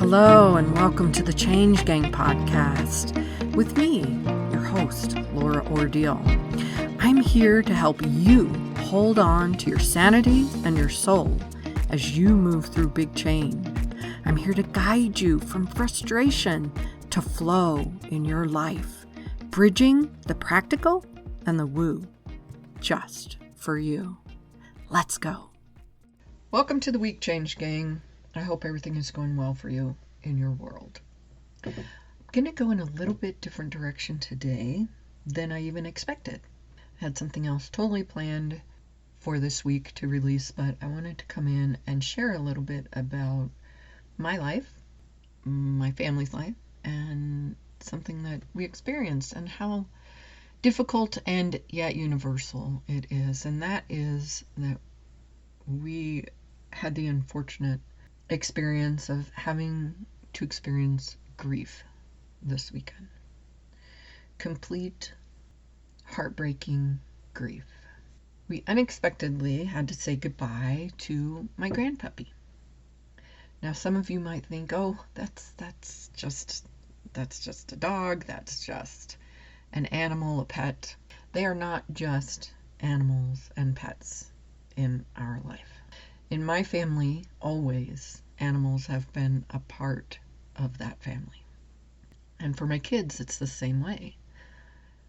Hello and welcome to the Change Gang podcast with me, your host, Laura Ordile. I'm here to help you hold on to your sanity and your soul as you move through big change. I'm here to guide you from frustration to flow in your life, bridging the practical and the woo, just for you. Let's go. Welcome to the Week Change Gang. I hope everything is going well for you in your world. I'm going to go in a little bit different direction today than I even expected. I had something else totally planned for this week to release, but I wanted to come in and share a little bit about my life, my family's life, and something that we experienced and how difficult and yet universal it is. And that is that we had the unfortunate experience of having to experience grief this weekend. Complete, heartbreaking grief. We unexpectedly had to say goodbye to my grandpuppy. Now, some of you might think, oh, that's just a dog, that's just an animal, a pet. They are not just animals and pets in our life. In my family, always, animals have been a part of that family. And for my kids, it's the same way.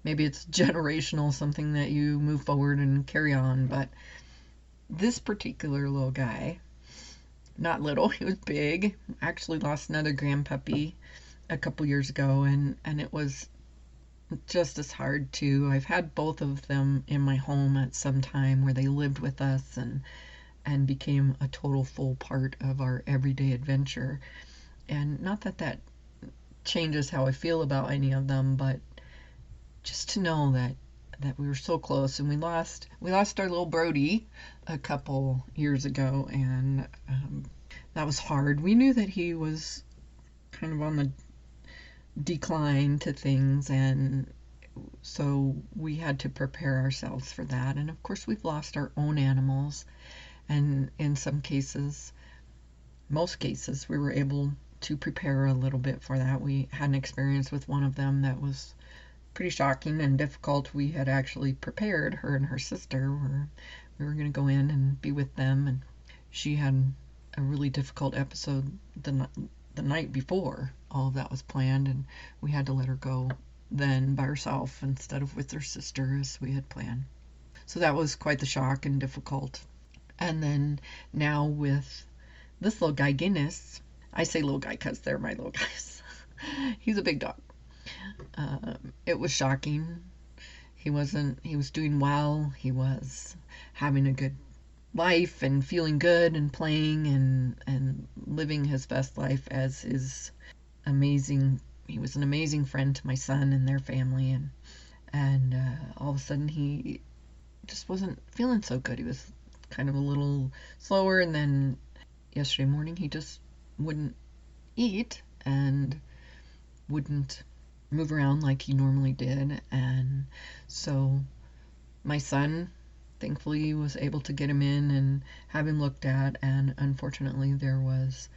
Maybe it's generational, something that you move forward and carry on, but this particular little guy, not little, he was big. Actually lost another grandpuppy a couple years ago, and it was just as hard too. I've had both of them in my home at some time where they lived with us and became a total full part of our everyday adventure. And not that changes how I feel about any of them, but just to know that we were so close. And we lost our little Brody a couple years ago, and that was hard. We knew that he was kind of on the decline to things, and so we had to prepare ourselves for that. And of course, we've lost our own animals. And in some cases, most cases, we were able to prepare a little bit for that. We had an experience with one of them that was pretty shocking and difficult. We had actually prepared, her and her sister, we were going to go in and be with them. And she had a really difficult episode the night before all of that was planned. And we had to let her go then by herself instead of with her sister as we had planned. So that was quite the shock and difficult. And then now with this little guy, Guinness, I say little guy because they're my little guys. He's a big dog. It was shocking. He was doing well. He was having a good life and feeling good and playing and living his best life as is amazing. He was an amazing friend to my son and their family. And all of a sudden he just wasn't feeling so good. He was kind of a little slower, and then yesterday morning he just wouldn't eat and wouldn't move around like he normally did. And so my son thankfully was able to get him in and have him looked at, and unfortunately there was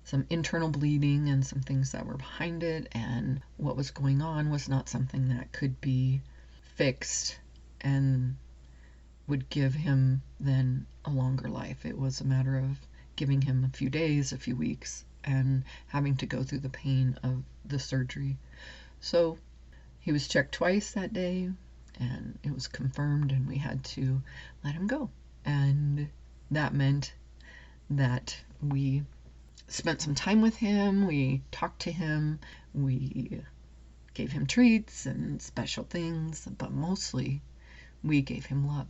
some internal bleeding and some things that were behind it, and what was going on was not something that could be fixed and would give him then a longer life. It was a matter of giving him a few days, a few weeks, and having to go through the pain of the surgery. So he was checked twice that day, and it was confirmed, and we had to let him go. And that meant that we spent some time with him, we talked to him, we gave him treats and special things, but mostly we gave him love.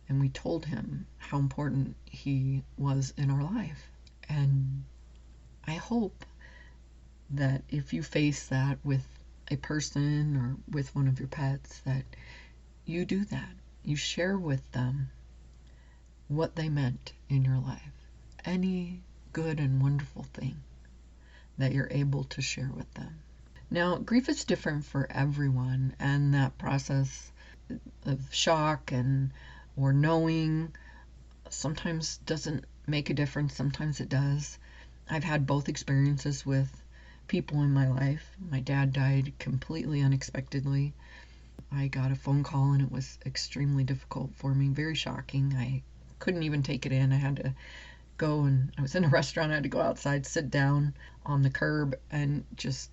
And we told him how important he was in our life. And I hope that if you face that with a person or with one of your pets, that you do that. You share with them what they meant in your life. Any good and wonderful thing that you're able to share with them. Now, grief is different for everyone, and that process of shock or knowing sometimes doesn't make a difference, sometimes it does. I've had both experiences with people in my life. My dad died completely unexpectedly. I got a phone call and it was extremely difficult for me, very shocking. I couldn't even take it in. I had to go, and I was in a restaurant. I had to go outside, sit down on the curb, and just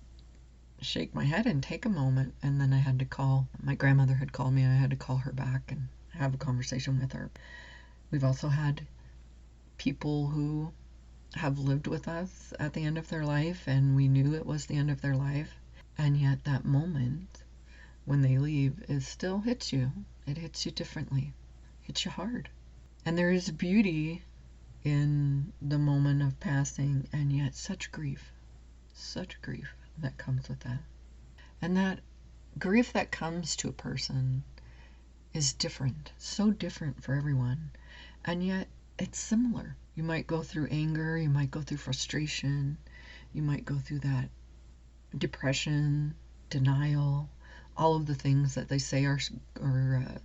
shake my head and take a moment. And then I had to call. My grandmother had called me. I had to call her back and have a conversation with her. We've also had people who have lived with us at the end of their life, and we knew it was the end of their life, and yet that moment when they leave, it still hits you. It hits you differently. It hits you hard. And there is beauty in the moment of passing, and yet such grief that comes with that. And that grief that comes to a person is different, so different for everyone, and yet it's similar. You might go through anger, you might go through frustration, you might go through that depression, denial, all of the things that they say are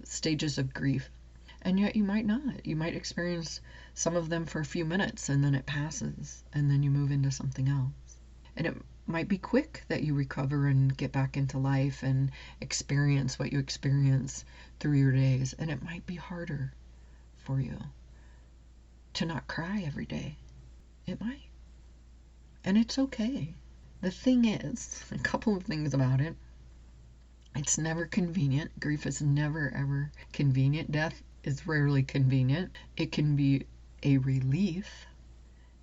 stages of grief. And yet you might not. You might experience some of them for a few minutes and then it passes and then you move into something else. And it might be quick that you recover and get back into life and experience what you experience through your days. And it might be harder for you to not cry every day. It might. And it's okay. The thing is, a couple of things about it. It's never convenient. Grief is never, ever convenient. Death is rarely convenient. It can be a relief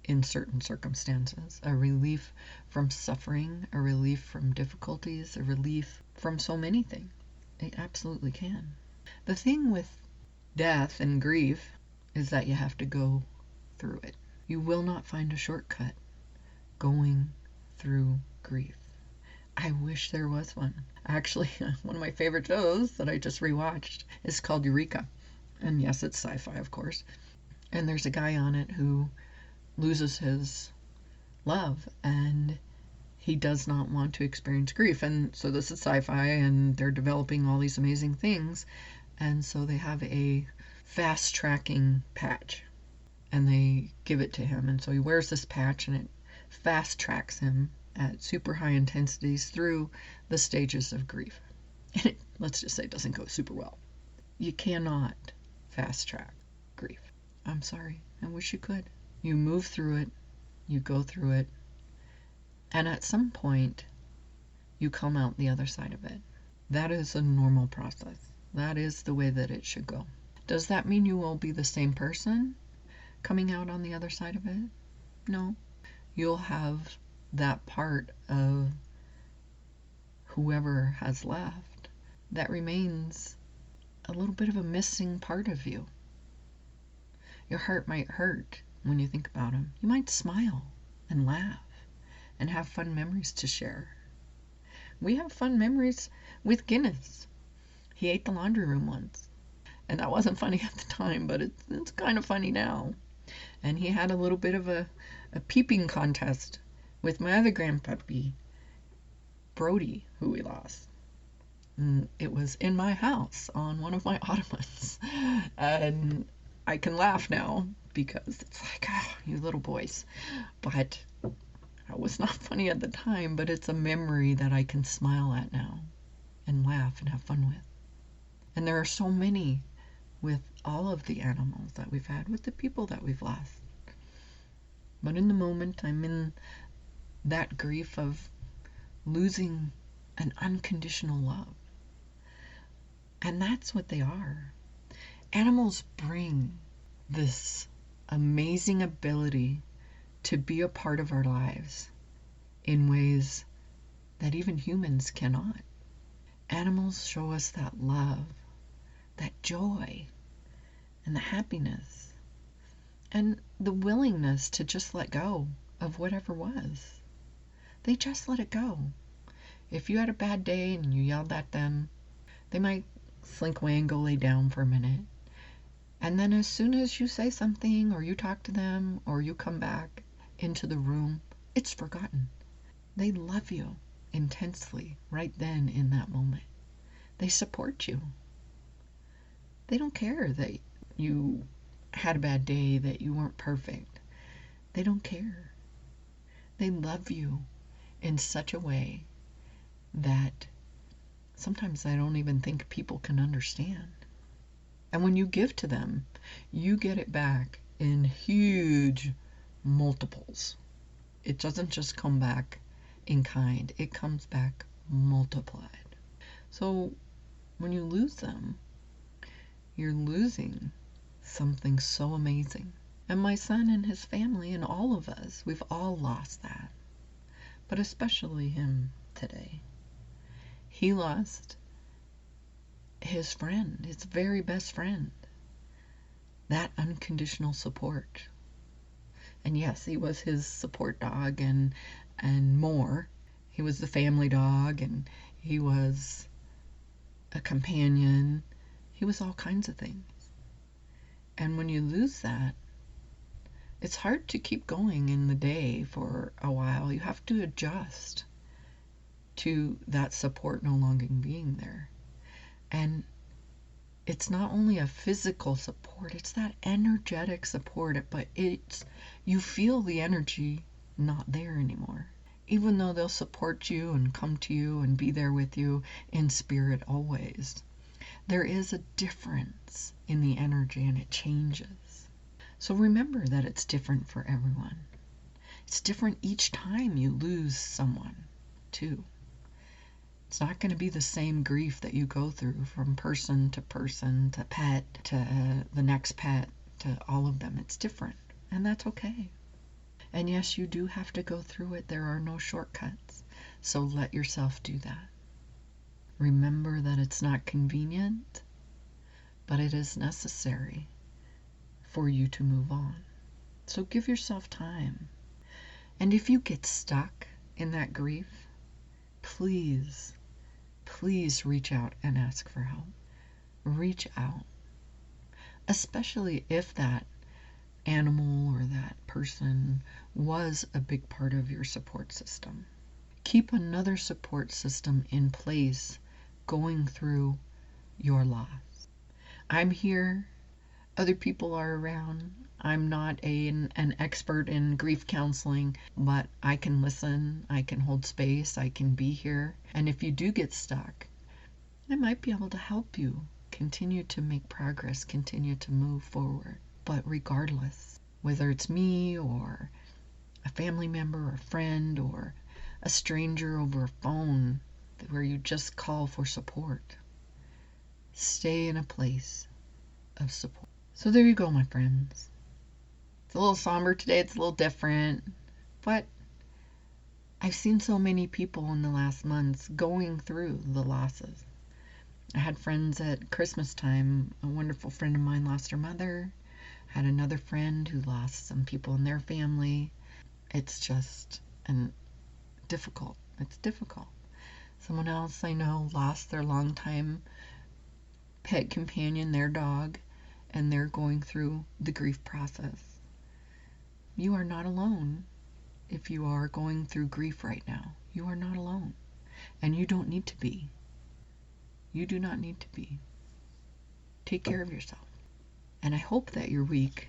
in certain circumstances, a relief from suffering, a relief from difficulties, a relief from so many things. It absolutely can. The thing with death and grief is that you have to go through it. You will not find a shortcut going through grief. I wish there was one. Actually, one of my favorite shows that I just rewatched is called Eureka. And yes, it's sci-fi, of course. And there's a guy on it who loses his love and he does not want to experience grief. And so this is sci-fi and they're developing all these amazing things. And so they have a fast tracking patch and they give it to him. And so he wears this patch and it fast tracks him at super high intensities through the stages of grief. And it, let's just say it doesn't go super well. You cannot fast track grief. I'm sorry. I wish you could. You move through it, you go through it, and at some point you come out the other side of it. That is a normal process. That is the way that it should go. Does that mean you will be the same person coming out on the other side of it? No. You'll have that part of whoever has left that remains a little bit of a missing part of you. Your heart might hurt when you think about him. You might smile and laugh and have fun memories to share. We have fun memories with Guinness. He ate the laundry room once. And that wasn't funny at the time, but it's kind of funny now. And he had a little bit of a peeping contest with my other grandpuppy, Brody, who we lost. And it was in my house on one of my ottomans. And I can laugh now because it's like, oh, you little boys. But it was not funny at the time, but it's a memory that I can smile at now and laugh and have fun with. And there are so many with all of the animals that we've had, with the people that we've lost. But in the moment, I'm in that grief of losing an unconditional love. And that's what they are. Animals bring this amazing ability to be a part of our lives in ways that even humans cannot. Animals show us that love, that joy, and the happiness, and the willingness to just let go of whatever was. They just let it go. If you had a bad day and you yelled at them, they might slink away and go lay down for a minute. And then as soon as you say something or you talk to them or you come back into the room, it's forgotten. They love you intensely right then in that moment. They support you. They don't care that you had a bad day, that you weren't perfect. They don't care. They love you in such a way that sometimes I don't even think people can understand. And when you give to them, you get it back in huge multiples. It doesn't just come back in kind, it comes back multiplied. So when you lose them, you're losing something so amazing. And my son and his family and all of us, we've all lost that. But especially him today. He lost his friend, his very best friend. That unconditional support. And yes, he was his support dog and more. He was the family dog, and he was a companion. He was all kinds of things. And when you lose that, it's hard to keep going in the day for a while. You have to adjust to that support no longer being there. And it's not only a physical support, it's that energetic support, but you feel the energy not there anymore. Even though they'll support you and come to you and be there with you in spirit always, there is a difference in the energy, and it changes. So remember that it's different for everyone. It's different each time you lose someone, too. It's not going to be the same grief that you go through from person to pet, to the next pet, to all of them. It's different, and that's okay. And yes, you do have to go through it. There are no shortcuts. So let yourself do that. Remember that it's not convenient, but it is necessary for you to move on. So give yourself time. And if you get stuck in that grief, please reach out and ask for help. Reach out. Especially if that animal or that person was a big part of your support system. Keep another support system in place going through your loss. I'm here. Other people are around. I'm not an expert in grief counseling, but I can listen, I can hold space, I can be here. And if you do get stuck, I might be able to help you continue to make progress, continue to move forward. But regardless, whether it's me or a family member or a friend or a stranger over a phone where you just call for support, stay in a place of support. So there you go, my friends. It's a little somber today, it's a little different, but I've seen so many people in the last months going through the losses. I had friends at Christmas time. A wonderful friend of mine lost her mother. I had another friend who lost some people in their family. It's just difficult. It's difficult. Someone else I know lost their longtime pet companion, their dog, and they're going through the grief process. You are not alone if you are going through grief right now. You are not alone. And you don't need to be. You do not need to be. Take care of yourself. And I hope that your week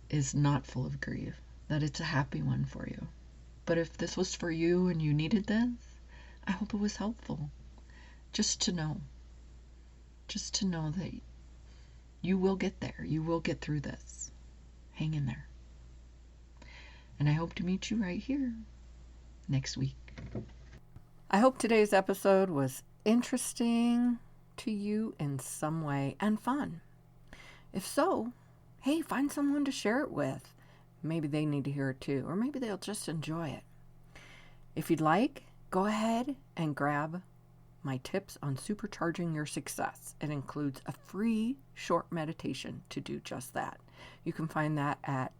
is not full of grief, that it's a happy one for you. But if this was for you and you needed this, I hope it was helpful. Just to know that you will get there. You will get through this. Hang in there. And I hope to meet you right here next week. I hope today's episode was interesting to you in some way and fun. If so, hey, find someone to share it with. Maybe they need to hear it too, or maybe they'll just enjoy it. If you'd like, go ahead and grab my tips on supercharging your success. It includes a free short meditation to do just that. You can find that at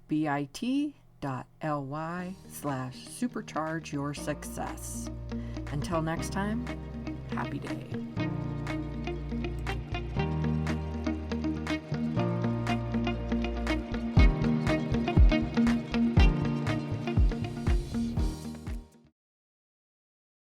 bit.ly/supercharge your success. Until next time, happy day.